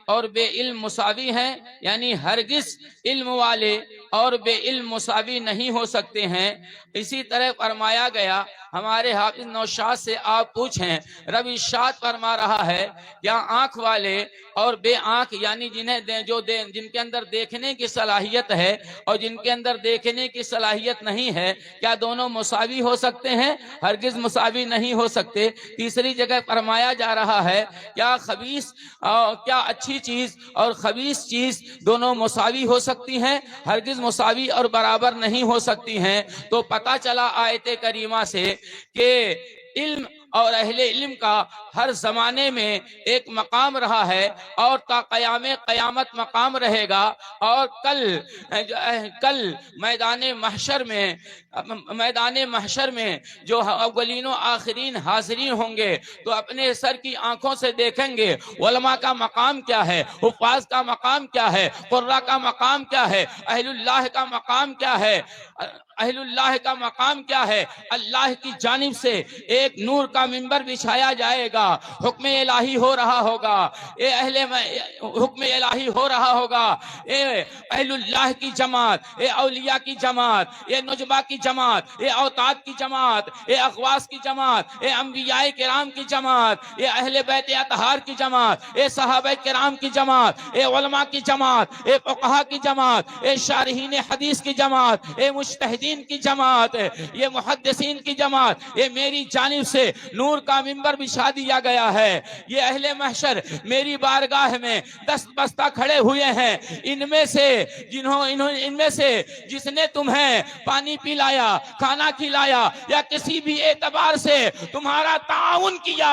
और बेइल्म मुसावी हैं, यानी हरगिज इल्म वाले और बेइल्म मुसावी नहीं हो सकते हैं। इसी तरह फरमाया गया, हमारे हाफिज नौशाद से आप पूछें, रब इरशाद फरमा रहा है, क्या आंख वाले और बे आंख यानी जिनके अंदर देखने की सलाहियत है और जिनके अंदर देखने की सलाहियत नहीं है, क्या दोनों मुसावी हो सकते हैं? हरगिज मुसावी नहीं हो सकते। तीसरी जगह फरमाया जा रहा है, क्या अच्छी चीज और खबीस चीज दोनों मुसावी हो सकती हैं? हरगिज मुसावी और बराबर नहीं हो सकती हैं। तो पता चला आयत करीमा से कि इल्म और अहले इल्म का हर जमाने में एक मकाम रहा है और ता क़यामत मकाम रहेगा। और कल मैदान महशर में जो अव्वलीन व आखिरीन हाज़रीन होंगे तो अपने सर की आंखों से देखेंगे उलमा का मकाम क्या है, हुफ़ाज़ का मकाम क्या है, क़ुर्रा का मकाम क्या है, अहलुल्लाह का मकाम क्या है। अहलुल्लाह का मकाम क्या है? अल्लाह की जानिब से एक नूर का मिंबर बिछाया जाएगा, हुक्म इलाही हो रहा होगा, हुक्म इलाही हो रहा होगा। अहलुल्लाह की जमात, औलिया की जमात, नुजबा की जमात, औताद की जमात, अखवास की जमात, अंबियाए किराम की जमात, अहले बैत अतहार की जमात, सहाबा किराम की जमात, उलमा की जमात, फुक़हा की जमात, शारहीन हदीस की जमात, मुज्तहिदीन की जमात, ये मुहद्दिसीन की जमात, ये मेरी जानिब से नूर का मिंबर बिछा दिया गया है। ये अहले महशर मेरी बारगाह में दस्त बस्ता खड़े हुए हैं। इनमें से जिसने तुम्हें पानी पिलाया, खाना खिलाया या किसी भी एतबार से तुम्हारा ताउन किया,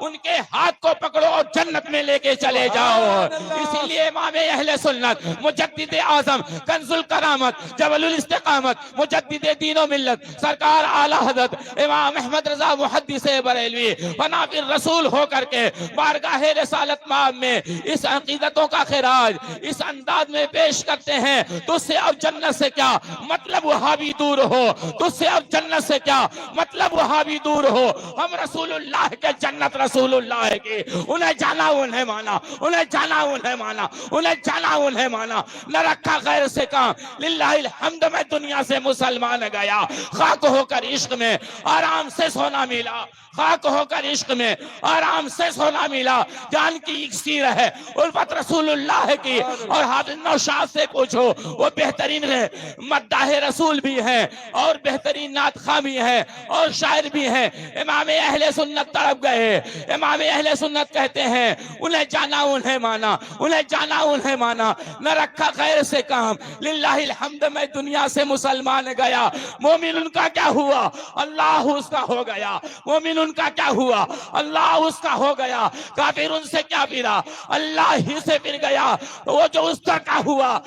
उनके हाथ को पकड़ो और जन्नत में लेके चले जाओ। इसीलिए इमाम अहले सुन्नत मुजद्दिद आज़म कंजुल करामत जबलुल इस्तिकामत मुजद्दिद दीनो मिल्लत सरकार आला हज़रत इमाम अहमद रज़ा मुहद्दिस बरेलवी फनाफिर रसूल होकर के बारगाह रिसालत माब में इस अकीदतों का खिराज इस अंदाज में पेश करते हैं। तुझसे अब जन्नत से क्या मतलब, वहाबी दूर हो। तुझसे अब जन्नत से क्या मतलब, वहाबी दूर हो। हम रसूलुल्लाह के जन्नत रसूलुल्लाह की, उन्हें जाना उन्हें माना, उन्हें जाना उन्हें माना, उन्हें जाना उन्हें माना। न रखा गैर से काम, लिल्लाहिल हम्द में दुनिया से मुसलमान गया। खाक होकर इश्क में आराम से सोना मिला, खाक होकर इश्क में आराम से सोना मिला। जान की इक्सीर है उल्फत रसूलुल्लाह की। और हाफिज नौशाद से पूछो, वो बेहतरीन मद्दाह रसूल भी हैं और बेहतरीन नात खा भी हैं और शायर भी हैं। इमाम अहले सुन्नत तड़प गए। इमाम अहले सुन्नत कहते हैं, उन्हें जाना उन्हें माना, उन्हें जाना उन्हें माना। न रखा खैर से काम, लिल्लाहिल हम्द में दुनिया से मुसलमान गया। मोमिन उनका क्या हुआ, अल्लाह उसका हो गया। मोमिन उनका क्या हुआ, अल्लाह उसका हो गया। काफिर उनसे क्या फिरा, अल्लाह ही से फिर गया। वो जो उस तर का हुआ,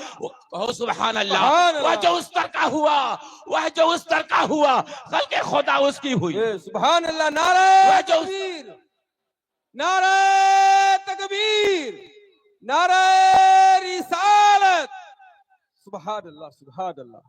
सुभान अल्लाह, वह जो उस तर का हुआ, वह जो उस तर का हुआ, खल्क़े खुदा उसकी हुई। सुभान अल्लाह। नारे तकबीर, नारे तकबीर, नारे रिसालत। सुभान अल्लाह, सुभान अल्लाह।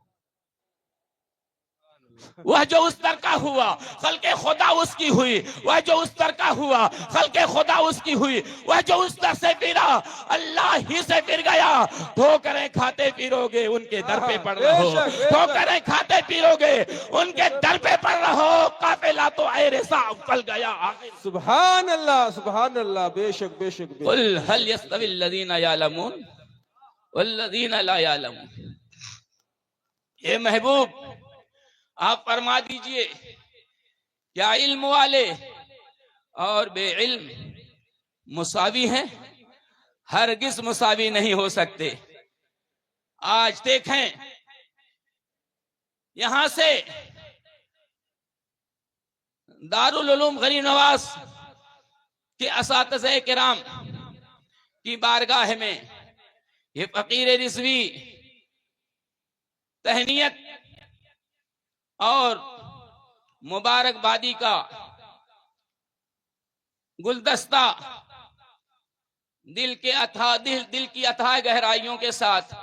वह जो उस तर का हुआ, खल्क़े खुदा उसकी हुई। वह जो उस तर का हुआ, खल्क़े खुदा उसकी हुई। वह जो उस तर से फिरा, अल्लाह ही से फिर गया। ठोकरें खाते फिरोगे, उनके दर पे पड़ रहो। ठोकरें खाते फिरोगे, उनके दर पे पड़ रहो। काफिला तो ऐसा उकल गया। सुभान अल्लाह, सुभान अल्लाह। बेशक बेशक। कुल हल यस्तविल लज़ीना यालमून वल्लज़ीना ला यालमून। ये महबूब आप फरमा दीजिए, क्या इल्म वाले और बेइल्म मुसावी हैं? हरगिज मुसावी नहीं हो सकते। आज देखें, यहां से दारुल उलूम गरीब नवाज के असातिज़े किराम की बारगाह में ये फकीर रिज़वी तहनीयत और मुबारकबादी का गुलदस्ता दिल की अथाह गहराइयों के साथ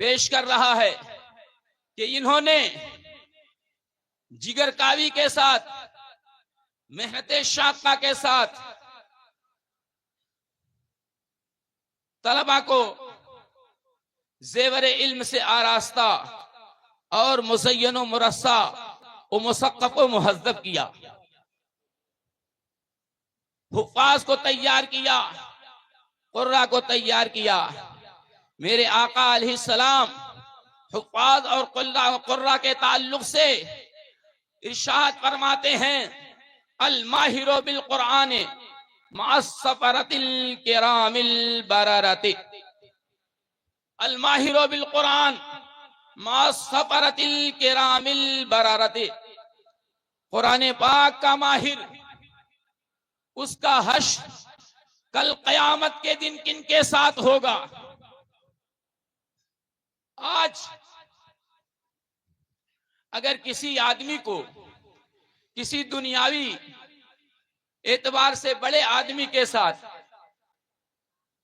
पेश कर रहा है कि इन्होंने जिगरकावी के साथ, मेहनत शाक़ा के साथ तलबा को जेवर इल्म से आरास्ता और मुज़य्यन व मुरस्सा व मुसक्कफ व मुहज़्ज़ब किया, हुफ़्फ़ाज़ को तैयार किया, कुर्रा को तैयार किया। मेरे आका अलैहिस्सलाम हुफ़्फ़ाज़ और कुर्रा के ताल्लुक से इरशाद फरमाते हैं, अल माहिरो बिल कुरान मअस सफरतिल किरामिल बररति। अल माहिरो बिल कुरान मअस सफरतिल किरामिल बररति। कुरान पाक का माहिर, उसका हश्र कल कयामत के दिन किन के साथ होगा। आज अगर किसी आदमी को किसी दुनियावी एतबार से बड़े आदमी के साथ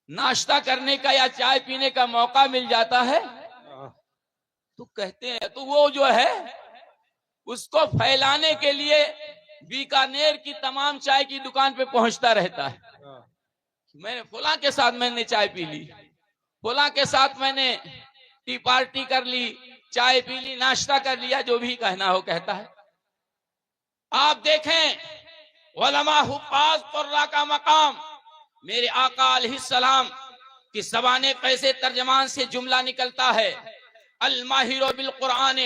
नाश्ता करने का या चाय पीने का मौका मिल जाता है तो कहते हैं, तो वो जो है उसको फैलाने के लिए बीकानेर की तमाम चाय की दुकान पे पहुंचता रहता है। मैंने फुला के साथ मैंने चाय पी ली, फुला के साथ मैंने टी पार्टी कर ली, चाय पी ली, नाश्ता कर लिया, जो भी कहना हो कहता है। आप देखें उलमा हुफ़्फ़ाज़ कुर्रा का मकाम, मेरे आका अलैहिस्सलाम की ज़बाने पैसे तर्जमान से जुमला निकलता है, अल माहिरो बिल कुरान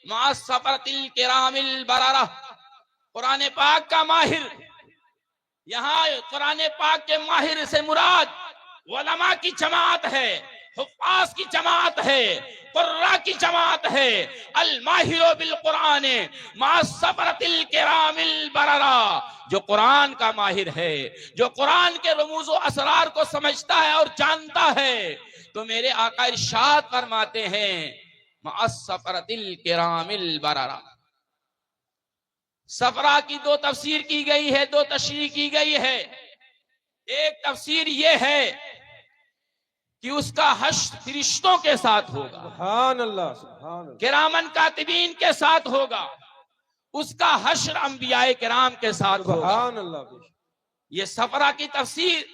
मअस सफरतिल किरामिल बररा। कुरान पाक का माहिर, यहाँ कुरान पाक के माहिर से मुराद उलमा की जमात है, हुफ़्फ़ाज़ की जमात है, कुर्रा की जमात है। अल माहिरो बिल कुरान मअस सफरतिल किरामिल बररा। जो कुरान का माहिर है, जो कुरान के रमूज़ व असरार को समझता है और जानता है, तो मेरे आका इरशाद फरमाते हैं, मअस सफरतिल किरामिल बररा। सफरा की दो तफसीर की गई है, दो तशरीह की गई है। एक तफसीर ये है कि उसका हश्र फरिश्तों के साथ होगा, सुभान अल्लाह, सुभान अल्लाह। किरामन कातिबीन के साथ होगा, उसका हश्र अंबियाए किराम के साथ होगा। सुभान अल्लाह। ये सफरा की तफसीर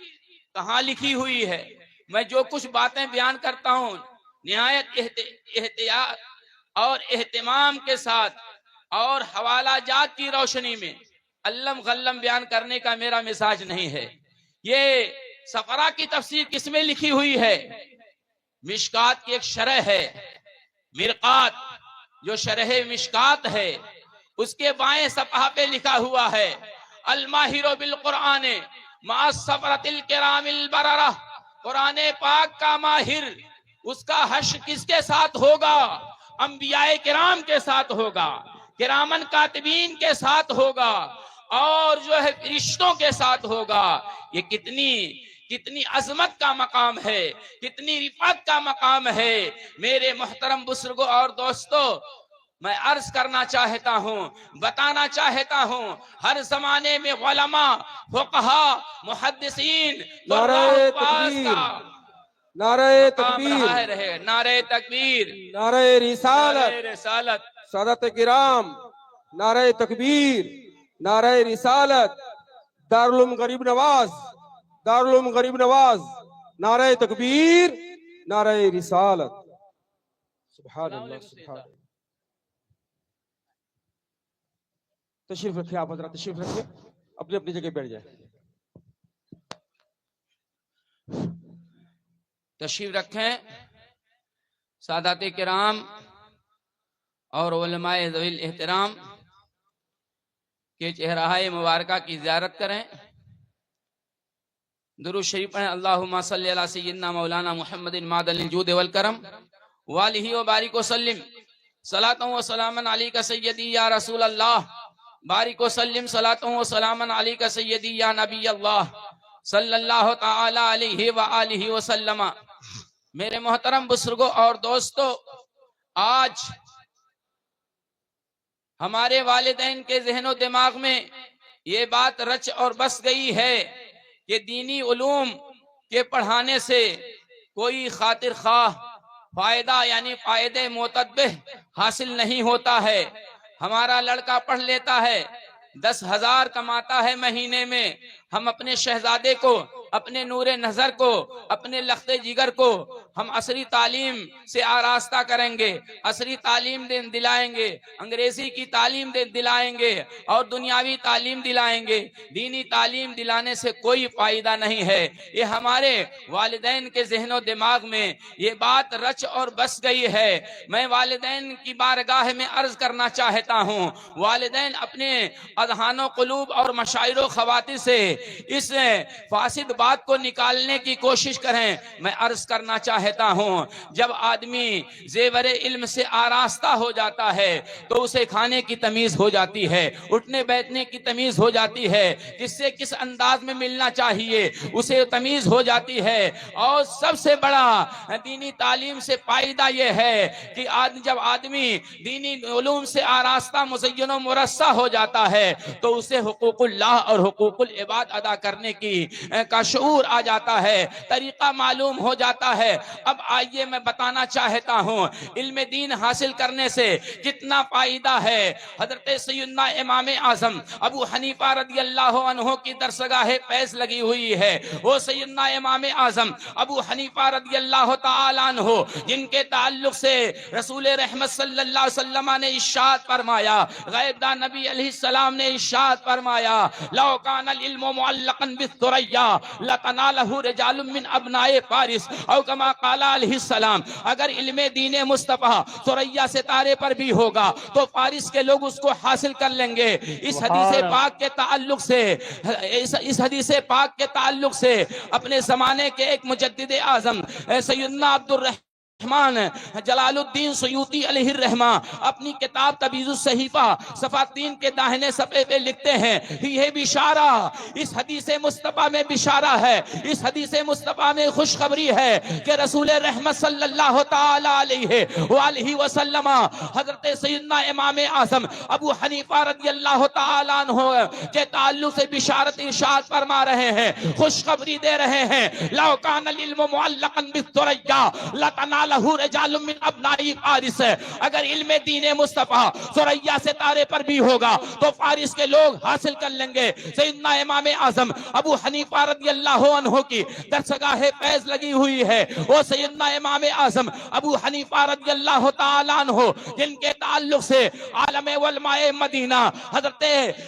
कहाँ लिखी हुई है? मैं जो कुछ बातें बयान करता हूँ निहायत एहतियात और एहतिमाम के साथ और हवाला जात की रोशनी में अल्लम गल्लम बयान करने का मेरा मिजाज नहीं है। ये सफरा की तफसीर किसमें लिखी हुई है? मिशकात की एक शरह है, मिरकात, जो शरह मिशकात है, उसके बाएं सफ़हा पे लिखा हुआ है, अल माहिरो बिल कुरान मअस सफरतिल किरामिल बररा। कुरान पाक का माहिर, उसका हश्र किसके साथ होगा? अंबियाए किराम के साथ होगा, किरामन कातिबीन के साथ होगा, और जो है फरिश्तों के साथ होगा। ये कितनी अजमत का मकाम है, कितनी रिफत का मकाम है। मेरे मोहतरम बुजुर्गों और दोस्तों, मैं अर्ज करना चाहता हूँ, बताना चाहता हूँ, हर जमाने में उलमा, फुक़हा, मुहद्दिसीन, नारे तकबीर, नारे तकबीर, रहे नारे तकबीर, नारे रिसालत, नारे रिसालत, सादत किराम, नारे तकबीर, नारे रिसालत, दारुल उलूम गरीब नवाज, दारुल उलूम गरीब नवाज, नारे तकबीर, नारे रिसालत। सुभान अल्लाह, सुभान अल्लाह। तशरीफ रखिए, आप हजरात तशरीफ रखिए, अपनी अपनी जगह बैठ जाए। तशरीफ रखें। सादाते किराम और उलमाए ज़वील एहतराम के चेहराए मुबारका की ज़ियारत करें, दुरूद शरीफ पढ़ें। अल्लाहुम्मा सल्ली अला सय्यिदना मौलाना मुहम्मदिन मादलिल जूद वल करम वालिही व बारिक व सल्लिम सलातन व सलामन अलैका सय्यदी या रसूल अल्लाह, बारिक व सल्लिम सलातन व सलामन अलैका सय्यदी या नबी अल्लाह सल्लल्लाहु तआला अलैहि व आलिहि व सल्लम। मेरे मोहतरम बुजुर्गों और दोस्तों, आज हमारे वालिदैन के ज़हनो दिमाग में ये बात रच और बस गई है कि दीनी उलूम के पढ़ाने से कोई खातिर खाह फायदा यानी फायदे मोतद्दिह हासिल नहीं होता है। हमारा लड़का पढ़ लेता है, 10,000 कमाता है महीने में, हम अपने शहजादे को, अपने नूरे नजर को, अपने लख्ते जिगर को हम असरी तालीम से आरास्ता करेंगे, असरी तालीम दिलाएंगे, अंग्रेजी की तालीम दिलाएंगे और दुनियावी तालीम दिलाएंगे। दीनी तालीम दिलाने से कोई फायदा नहीं है। ये हमारे वालिदैन के ज़हनो दिमाग में ये बात रच और बस गई है। मैं वालिदैन की बारगाह में अर्ज करना चाहता हूँ, वालिदैन अपने अज़हानो क़ुलूब और मशाइरो ख़वाती से इस फासिद बात को निकालने की कोशिश करें। मैं अर्ज करना चाहता हूं, जब आदमी जेवरे इल्म से आरास्ता हो जाता है तो उसे खाने की तमीज हो जाती है, उठने बैठने की तमीज हो जाती है, किससे किस अंदाज में मिलना चाहिए उसे तमीज हो जाती है। और सबसे बड़ा दीनी तालीम से फायदा यह है कि जब आदमी दीनी उलूम से आरास्ता मुज़य्यन व मुरस्सा हो जाता है तो उसे हुकूकुल्लाह और हुकूकुल इबाद अदा करने की का शऊर आ जाता है, तरीका मालूम हो जाता है। अब आइए मैं बताना चाहता हूँ इल्म दीन हासिल करने से कितना फायदा है। हजरत सैयदना इमाम आज़म अबू हनीफा रदियल्लाहु अन्हु की दरसगाह फैज़ लगी हुई है। वो सैयदना इमाम आज़म अबू हनीफा रदियल्लाहु ताला अन्हु जिनके ताल्लुक से रसूल रहमत सल्लल्लाहु अलैहि वसल्लम ने इरशाद फरमाया, गैबदा नबी अलैहिस्सलाम ने इरशाद फरमाया, लौ कानल इल्मु मुअल्लक़न बिस्सुरैया लतनालहु रिजालुम मिन अबनाए फारिस औ कमा क़ाला अलैहिस्सलाम। अगर इल्मे दीन मुस्तफ़ा सुरैया सितारे पर भी होगा तो फारिस के लोग उसको हासिल कर लेंगे। इस हदीस पाक के ताल्लुक से इस हदीस पाक के ताल्लुक से अपने ज़माने के एक मुजद्दिद आज़म सैयदना अब्दुर रहमान जलालुद्दीन सयूती अलैहि रहमा अपनी किताब तबीजुस सहीफा सफ़ा 3 के दाहिने सफ़े पे लिखते हैं, यह बिशारा इस हदीस मुस्तफ़ा में बिशारा है, इस हदीस मुस्तफ़ा में खुशखबरी है कि रसूल रहमत सल्लल्लाहु ताला अलैहि वसल्लम हज़रत सैयदना इमाम आज़म अबू हनीफा रदियल्लाहु ताला अन्हु के ताल्लुक से बिशारत इरशाद फरमा रहे हैं, खुशखबरी दे रहे हैं। लौ कानल इल्मु मुअल्लक़न बिस्सुरैया लतना मिन अबनाई फारिस। अगर इल्मे दीन मुस्तफ़ा सुरैया सितारे पर भी होगा तो फारिस के लोग हासिल कर लेंगे। सैयदना इमाम आज़म अबू हनीफा रदियल्लाहु अन्हु की दरसगाह फैज़ लगी हुई है। वो सैयदना इमाम आज़म अबू हनीफा रदियल्लाहु ताला अन्हु जिनके ताल्लुक से आलम उलमाए मदीना हज़रत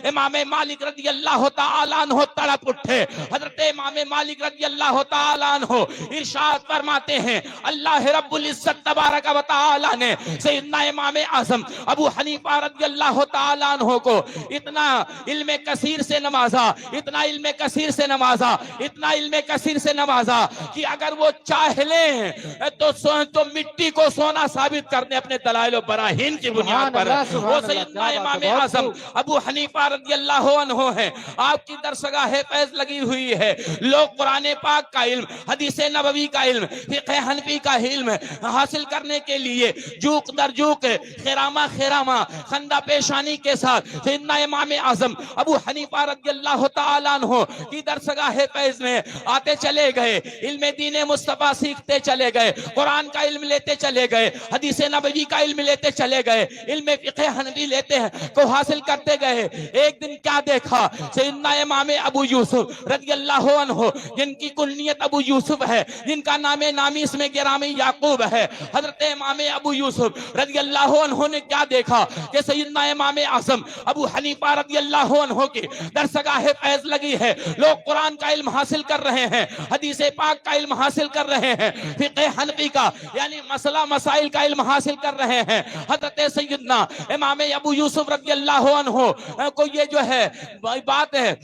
इमाम मालिक रदियल्लाहु ताला अन्हु तड़प उठे। हज़रत इमाम मालिक रदियल्लाहु ताला अन्हु इरशाद फरमाते हैं, अल्लाह रब्बुल इज्जत तबारक व तआला ने सैयदना इमाम आज़म अबू हनीफा रदियल्लाहु ताला अन्हु को इतना इल्म कसीर से नवाजा, इतना इल्म कसीर से नवाजा, इतना इल्म कसीर से नवाजा कि अगर वो चाह लें तो मिट्टी को सोना साबित कर दे अपने दलाइल व बराहीन की बुनियाद पर। वो सैयदना इमाम आज़म अबू हनीफा रदियल्लाहु अन्हु है, आपकी दरसगाह फैज़ लगी हुई है। लोग कुरान पाक का इल्म, हदीस नबवी का इल्म, फिक़ह हनफी का इल्म हासिल करने के लिए जूक दर जूक, खिरामा खिरामा, खंदा पेशानी के साथ सैयदना इमाम आज़म अबू हनीफा रदियल्लाहु ताला अन्हु की दरसगाह फैज़ में आते चले गए, इल्म दीन मुस्तफ़ा सीखते चले गए, कुरान का इल्म लेते चले गए, हदीस नबवी का इल्म लेते चले गए, इल्म फिक़ह हनफी लेते को हासिल करते गए। एक दिन क्या देखा, सैयदना इमाम अबू यूसुफ रदियल्लाहु अन्हु जिनकी कुल्नियत अबू यूसुफ है, जिनका नामे नामी इसमें गिरामी याकूब है, हजरत इमाम अबू यूसुफ रदियल्लाहु अन्हु ने क्या देखा कि सैयदना इमाम आज़म अबू हनीफा रदियल्लाहु अन्हु की दरसगाह फैज़ लगी है। लोग कुरान का इल्म हासिल कर रहे हैं, हदीस पाक का इल्म हासिल कर रहे हैं, फिक़ह हनफी का यानी मसला मसाइल का इल्म हासिल कर रहे हैं। हजरत सैयदना इमाम अबू यूसुफ रदियल्लाहु अन्हु को ये जो है बात है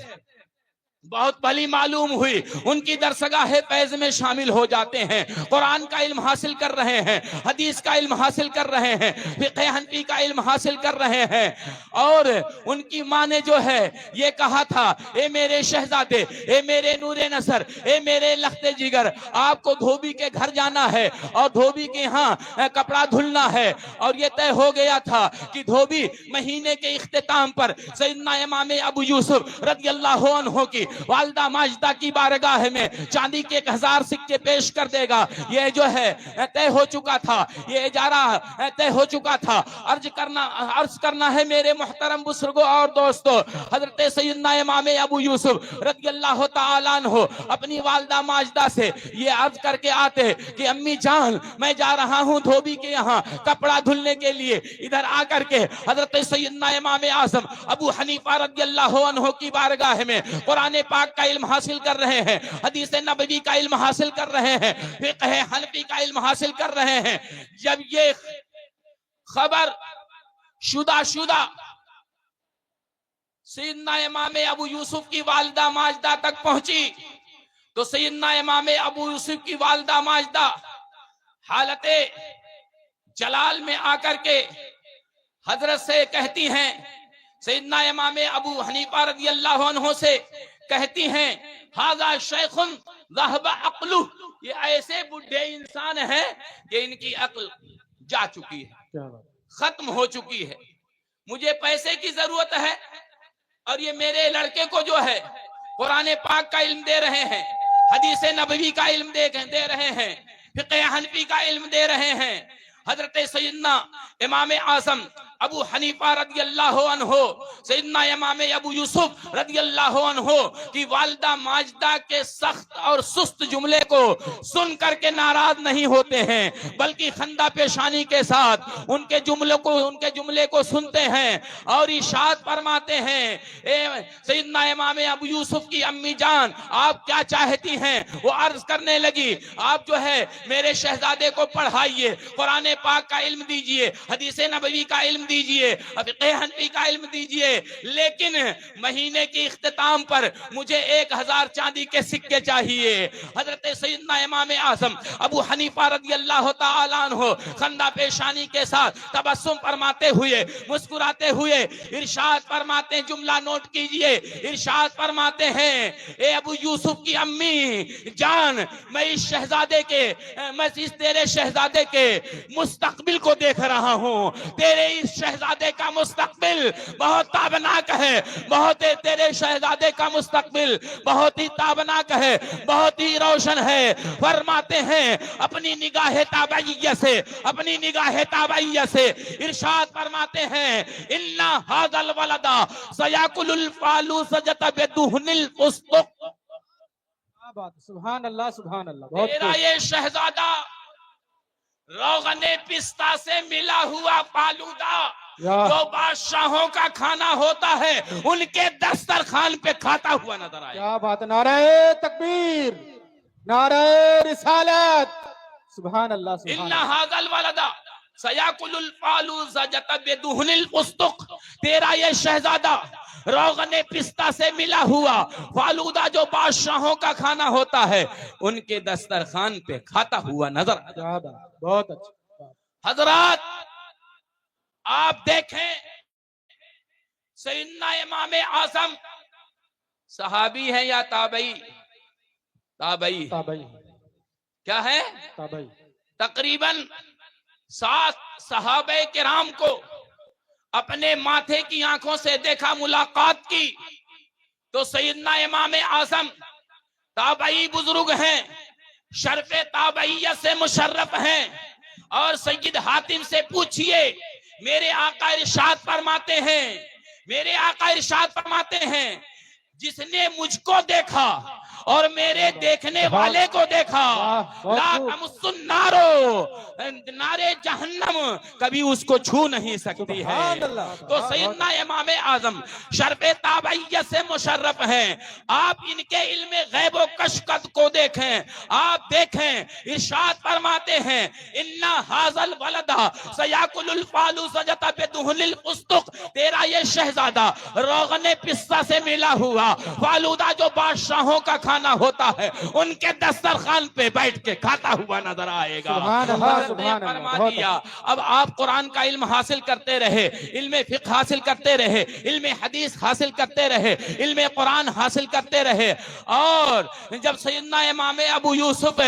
बहुत भली मालूम हुई, उनकी दरसगाह फैज़ में शामिल हो जाते हैं, कुरान का इल्म हासिल कर रहे हैं, हदीस का इल्म हासिल कर रहे हैं, फिक़ह हनफी का इल्म हासिल कर रहे हैं। और उनकी माँ ने जो है ये कहा था, ए मेरे शहजादे, ए मेरे नूरे नसर, ए मेरे लख्ते जिगर, आपको धोबी के घर जाना है और धोबी के यहाँ कपड़ा धुलना है। और ये तय हो गया था कि धोबी महीने के इख्तिताम पर सैयदना इमाम अबू यूसुफ रदियल्लाहु अन्हु की वालदा माजिदा की बारगाह में चांदी के 1000 सिक्के पेश कर देगा। ये जो है तय हो चुका था, ये इजारा तय हो चुका था। अर्ज करना है मेरे मोहतरम बुजुर्गों और दोस्तों, हजरत सैयदना इमाम अबू यूसुफ रज़ियल्लाहु ताला अन्हु अपनी वालदा माजिदा से ये अर्ज करके आते कि अम्मी जान, मैं जा रहा हूं धोबी के यहाँ कपड़ा धुलने के लिए। इधर आकर के हजरत सैयदना इमाम आज़म अबू हनीफा रज़ियल्लाहु अन्हु की बारगाह में कुरान पाक का इल्म हासिल कर रहे हैं, हदीस नबवी का इल्म हासिल कर रहे हैं, फिक़ह हनफी का इल्म हासिल कर रहे हैं। जब ये खबर शुदा सैयदना इमाम अबू यूसुफ की वालिदा माजिदा तक पहुंची तो सैयदना इमाम अबू यूसुफ की वालिदा माजिदा हालते जलाल में आकर के हजरत से कहती हैं, सैयदना इमाम अबू हनीफा रज़ियल्लाहु अन्हु से कहती हैं, हाज़ा शैखुन ज़हब अक़लु, ये ऐसे बुढ़े इंसान हैं कि इनकी अक्ल जा चुकी है, खत्म हो चुकी है। मुझे पैसे की जरूरत है और ये मेरे लड़के को जो है कुरान पाक का इल्म दे रहे हैं, हदीस नबवी का इल्म दे रहे हैं, फिक़ह हनफी का इल्म दे रहे हैं। हजरत सैयदना इमाम आज़म अबू हनीफा रज़ियल्लाहु अन्हु सैयदना इमाम अबू यूसुफ रज़ियल्लाहु अन्हु की वालिदा माजिदा के सख्त और सुस्त जुमले को सुन करके नाराज नहीं होते हैं, बल्कि खंदा पेशानी के साथ उनके जुमले को सुनते हैं और इरशाद फरमाते हैं, सैयदना इमाम अबू यूसुफ की अम्मी जान आप क्या चाहती हैं? वो अर्ज करने लगी, आप जो है मेरे शहजादे को पढ़ाइए, कुरान पाक का इल्म दीजिए, हदीस नबवी का इल्म दीजिए, फिक़ह हनफी का इल्म दीजिए, लेकिन महीने के इख्तिताम पर मुझे 1000 चांदी के सिक्के चाहिए। हजरत सैयदना इमाम आज़म अबू हनीफा रज़ियल्लाहु ताला अन्हु खंदा पेशानी के साथ तबस्सुम फरमाते हुए, मुस्कुराते हुए इरशाद फरमाते हैं, जुमला नोट कीजिए, इरशाद फरमाते हैं, ए अबू यूसुफ की अम्मी जान, मैं इस तेरे शहजादे के मुस्तकबिल को देख रहा हूँ। तेरे इस शहजादे का मुस्तकबिल बहुत ताबनाक है, तेरे शहजादे का मुस्तकबिल बहुत ही ताबनाक है, बहुत ही रोशन है। फरमाते हैं अपनी निगाह ताबैय्या से इरशाद फरमाते हैं, इन्ना हाज़ल वलदा सयाकुलुल फालू सजत बिदुहनिल उस्तुक। सुभान अल्लाह, सुभान अल्लाह। तेरा ये शहजादा रोगने पिस्ता से मिला हुआ फालूदा जो बादशाहों का खाना होता है उनके दस्तरखान पे खाता हुआ नजर आया। क्या बात, नारे तकबीर, नारे रिसालत, सुभान अल्लाह, सुभान इन्ना हाज़ल वलदा सयाकुलुल फालू सजत बिदुहनिल उस्तुक, तेरा ये शहजादा रोगने पिस्ता से मिला हुआ फालूदा जो बादशाहों का खाना होता है उनके दस्तरखान पे खाता हुआ नजर आया। बहुत अच्छा। हजरात आप देखें, सैयदना इमाम आज़म सहाबी है या ताबई? ताबई क्या है? ताबई। तकरीबन 7 सहाबे किराम को अपने माथे की आंखों से देखा, मुलाकात की, तो सैयदना इमाम आज़म ताबई बुजुर्ग हैं, शर्फ़े ताबईयत से मुशर्रफ हैं। और सैयद हातिम से पूछिए, मेरे आका इरशाद फरमाते हैं, जिसने मुझको देखा और मेरे देखने वाले को देखा, ला तमस्सुन नारे जहन्नम कभी उसको छू नहीं सकती है। तो सैयदना इमाम आज़म शर्फ़े ताबईयत से मुशर्रफ हैं। आप इनके इल्म गैब व कशकत को देखें, आप देखें इरशाद फरमाते हैं, इन्ना हाज़ल वलदा सयाकुलुल फालू सजत बिदुहनिल उस्तुक, तेरा ये शहजादा रोगने पिस्ता से मिला हुआ फालूदा जो बादशाहों का खाना होता है उनके दस्तरखान पे बैठ के खाता हुआ नजर आएगा। हज़रत ने फरमा दिया अब आप कुरान का इल्म हासिल करते रहे, इल्म फिक्र हासिल करते रहे, इल्म हदीस हासिल करते रहे, इल्म कुरान हासिल करते रहे। और जब सैयदना इमाम अबू यूसुफ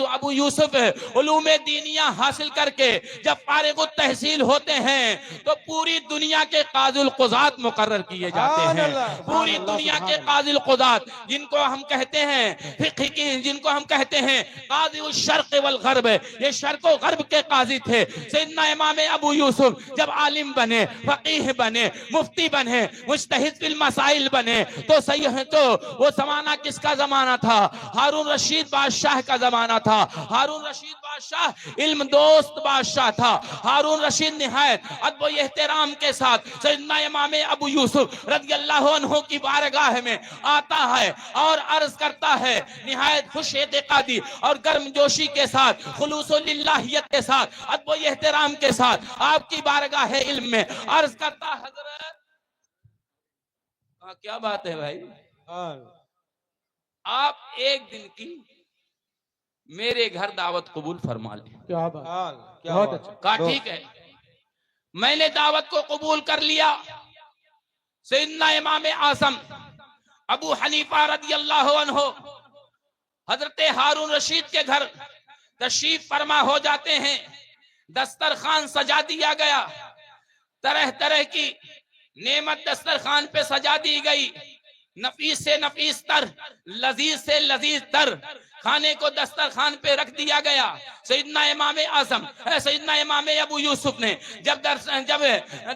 अबू यूसुफ उलूम दीनिया हासिल करके जब फारिग तहसील होते हैं तो पूरी दुनिया के काज़िल क़ुज़ात मुकर्रर किए जाते हैं। पूरी दुनिया के काज़िल क़ुज़ात जिनको हम कहते हैं फिक़्ह की, जिनको हम कहते हैं काज़ी शर्क़ वल ग़र्ब, ये शर्क़ व ग़र्ब के काज़ी थे। सैयदना इमाम अबू यूसुफ जब आलिम बने, फ़क़ीह बने, मुफ्ती बने, मुज्तहिद फिल मसाइल बने तो सही है। तो वो ज़माना किसका ज़माना था? हारून रशीद बादशाह का ज़माना था। हारून रशीद बादशाह इल्म दोस्त बादशाह था। हारून रशीद निहायत अदब व एहतराम के साथ सैयदना इमाम अबू यूसुफ रज़ियल्लाहु अन्हु की बारगाह में आता है और अर्ज करता है निहायत खुश एतिक़ादी और गर्मजोशी के साथ, खुलूस व लिल्लाहियत के साथ, अदब व एहतराम के साथ आपकी बारगाह इल्म में अर्ज करता हज़रत। क्या बात है भाई, आप एक दिन की मेरे घर दावत कबूल फरमा लें। क्या बात, बहुत अच्छा। कहा ठीक है, मैंने दावत को कबूल कर लिया। सैयदना इमाम आज़म अबू हनीफा रज़ियल्लाहु अन्हु हजरत हारून रशीद के घर तशरीफ फरमा हो जाते हैं। दस्तरखान सजा दिया गया, तरह तरह की नेमत दस्तरखान पे सजा दी गई। नफीस से नफीस तर, लजीज से लजीज तर खाने को दस्तरखान पे रख दिया गया। सैयदना इमाम आज़म सैयदना इमाम अबू यूसुफ ने जब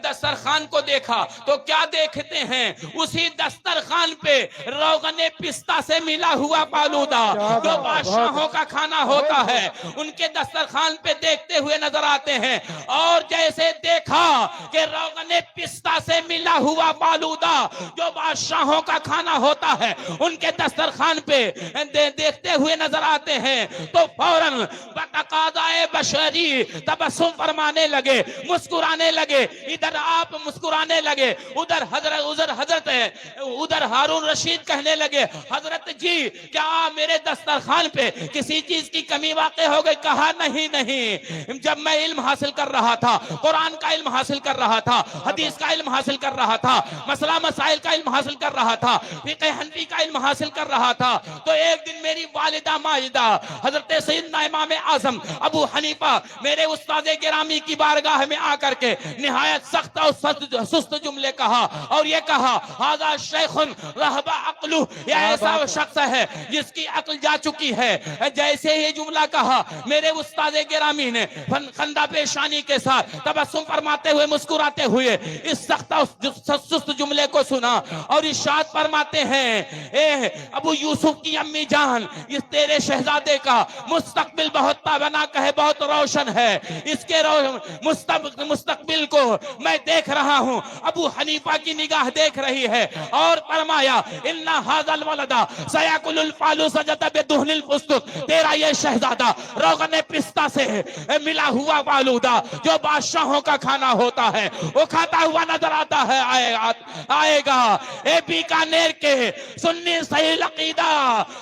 दस्तरखान को देखा तो क्या देखते हैं? उसी दस्तरखान पे रोगने पिस्ता से मिला हुआ फालूदा जो बादशाहों का खाना होता है उनके दस्तरखान पे देखते हुए नजर आते हैं। और जैसे देखा कि रोगने पिस्ता से मिला हुआ फालूदा जो बादशाहों का खाना होता है उनके दस्तरखान पे देखते हुए नजर आते हैं तो फौरन बतकाज़ाए बशरी तबस्सुम फरमाने लगे, मुस्कुराने लगे। इधर आप मुस्कुराने लगे, उधर हारून रशीद कहने लगे हजरत जी क्या मेरे दस्तरखान पे किसी चीज की कमी वाक़ई हो गई? कहा नहीं नहीं, जब मैं इल्म हासिल कर रहा था, कुरान का इल्म हासिल कर रहा था, हदीस का इल्म हासिल कर रहा था, मसला मसाइल का इल्म हासिल कर रहा था, फिक़्ह हनफी का इल्म हासिल कर रहा था तो एक दिन मेरी वालिदा माजिदा हजरत सैयदना इमाम आज़म अबू हनीफा मेरे उस्ताद गिरामी की बारगाह में आकर के निहायत सख्त और सुस्त जुमले कहा और ये कहा हाज़ा शेखुन रहबा अक्लु, यह ऐसा शख्स है जिसकी अक्ल जा चुकी है। जैसे ये जुमला कहा मेरे उस्ताद गिरामी ने खंदा पेशानी के साथ तबस्सुम फरमाते हुए मुस्कुराते हुए इस सख्त और सुस्त जुमले को सुना और इरशाद फरमाते हैं ए अबू यूसुफ की अम्मी जान, इस तेरे शहजादे का मुस्तकबिल बहुत ताबनाक है, बहुत रोशन है। इसके मुस्तकबिल को मैं देख रहा हूँ, अबू हनीफा की निगाह देख रही है और फरमाया इन्ना हाज़ल वलदा सयाकुलुल फालू सजदा बिदुहनिल फुस्तुक, तेरा ये शहजादा रोगने पिस्ता से मिला हुआ फालूदा जो बादशाहों का खाना होता है वो खाता हुआ नजर आता है आएगा। ए बीकानेर के सुन्नी सही अकीदा,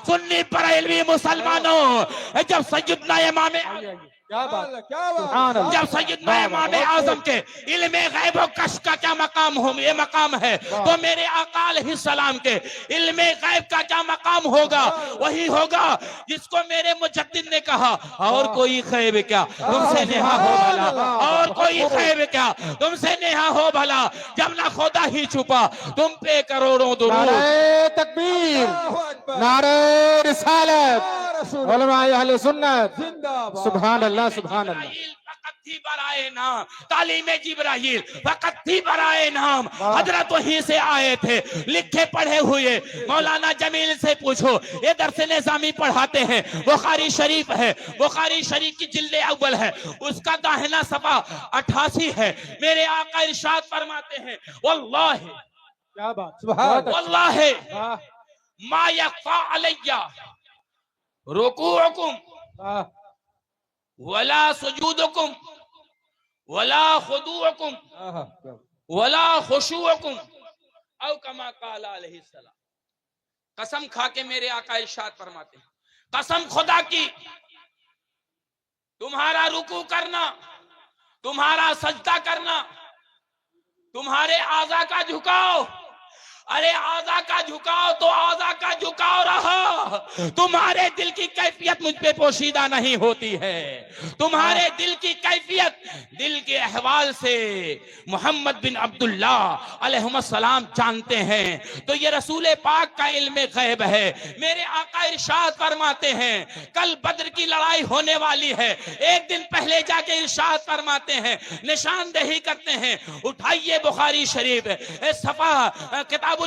सुन्नी बरेलवी मुसलमानों, जब सैयदना इमाम जब सैयदना इमाम आज़म के इल्मे गैब व कश्फ का क्या मकाम हो, ये मकाम है तो मेरे आका अलैहिस्सलाम के इल्मे गैब का क्या मकाम होगा? वही होगा जिसको मेरे मुजद्दिद ने कहा और कोई खैब क्या तुमसे नेहा हो भला, और कोई खैब क्या तुमसे नेहा हो भला, जब ना खुदा ही छुपा तुम पे करोड़ों दुरूद। नारे तकबीर, नारे रिसालत, उलमाए अहले सुन्नत, सुभान अल्लाह सुभान अल्लाह। फकत थी बराए नाम, तालीमे जिब्राइल फकत थी बराए नाम, हजरत वहीं से आए थे लिखे पढ़े हुए। मौलाना जमील से पूछो, ये दरस निज़ामी पढ़ाते हैं, बुखारी शरीफ है, बुखारी शरीफ की जिल्द अव्वल है, उसका दाहिना सफा 88 है। मेरे आका इरशाद फरमाते हैं वल्लाहि, क्या बात, वल्लाहि मा यख्फा अलैया रुकूअकुम वला सुजूदुकुम वला खुदूअकुम वला खुशूअकुम औ कमा क़ाल अलैहिस्सलाम। कसम खा के मेरे आका इरशाद फरमाते हैं, कसम खुदा की, तुम्हारा रुकू करना, तुम्हारा सजदा करना, तुम्हारे आज़ा का झुकाव, अरे आज़ा का झुकाव तो आज़ा का झुकाव रहा, तुम्हारे दिल की कैफियत मुझ पे पोशीदा नहीं होती है। तुम्हारे दिल की कैफियत दिल के अहवाल से मोहम्मद बिन अब्दुल्ला अलैहिस्सलाम जानते हैं। तो ये रसूल पाक का इल्म गैब है। मेरे आका इरशाद फरमाते हैं, कल बद्र की लड़ाई होने वाली है, एक दिन पहले जाके इरशाद फरमाते हैं, निशानदेही करते हैं, उठाइए बुखारी शरीफ सफा किताबुल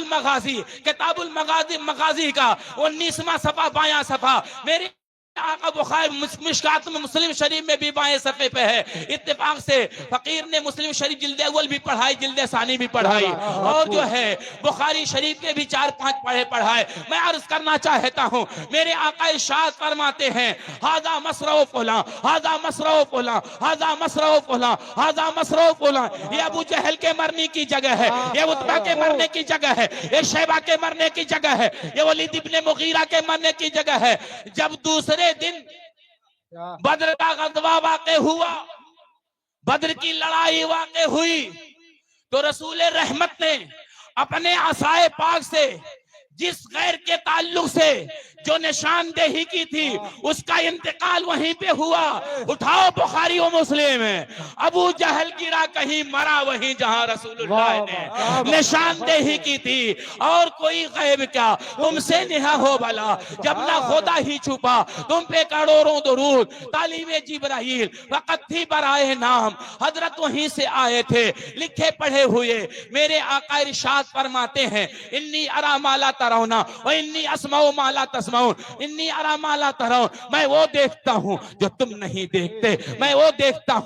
मगाजी का 19वां सफा, बायां सफा। मेरे आका बुखारी मिशकात में मुस्लिम शरीफ में भी बाएं सफे पे है। इत्तेफाक से फकीर ने मुस्लिम शरीफ जिल्द अव्वल भी पढ़ाई, जिल्द सानी भी पढ़ाई, और जो है बुखारी शरीफ के भी 4-5 पढ़ाए। मैं अर्ज करना चाहता हूँ, मेरे आका इरशाद फरमाते हैं, हाजा मसरउ फुला, हाजा मसरउ फुला, हाजा मसरउ फुला, हाजा मसरउ फुला। ये अबू जहल के मरने की जगह है, ये उतबा के मरने की जगह है, ये शैबा के मरने की जगह है, ये वलीद इब्ने मुगीरा के मरने की जगह है। जब दूसरे दिन बद्र का गज़वा वाक़े हुआ, बद्र की लड़ाई वाक़े हुई, तो रसूल रहमत ने अपने असाए पाक से जिस गैर के ताल्लुक से जो निशानदेही की थी, उसका इंतकाल वहीं पे हुआ। उठाओ बुखारी और मुस्लिम में, अबू जहल गिरा कहीं मरा वहीं जहां रसूलुल्लाह ने निशानदेही की थी। और कोई गैब क्या, तुमसे निहा हो भला, जब ना खुदा ही छुपा, तुम पे करोड़ों दुरूद, तालीमे जिब्राइल वक़्त थी बराए नाम, हजरत वहीं से आए थे लिखे पढ़े हुए। मेरे आका इरशाद फरमाते हैं, इन्नी अरा माला तरौना व इन्नी अस्माउ माला तस्माउन, इन्नी अरा माला तरौन, मैं वो देखता हूं जो तुम नहीं देखते, मैं वो देखता हूं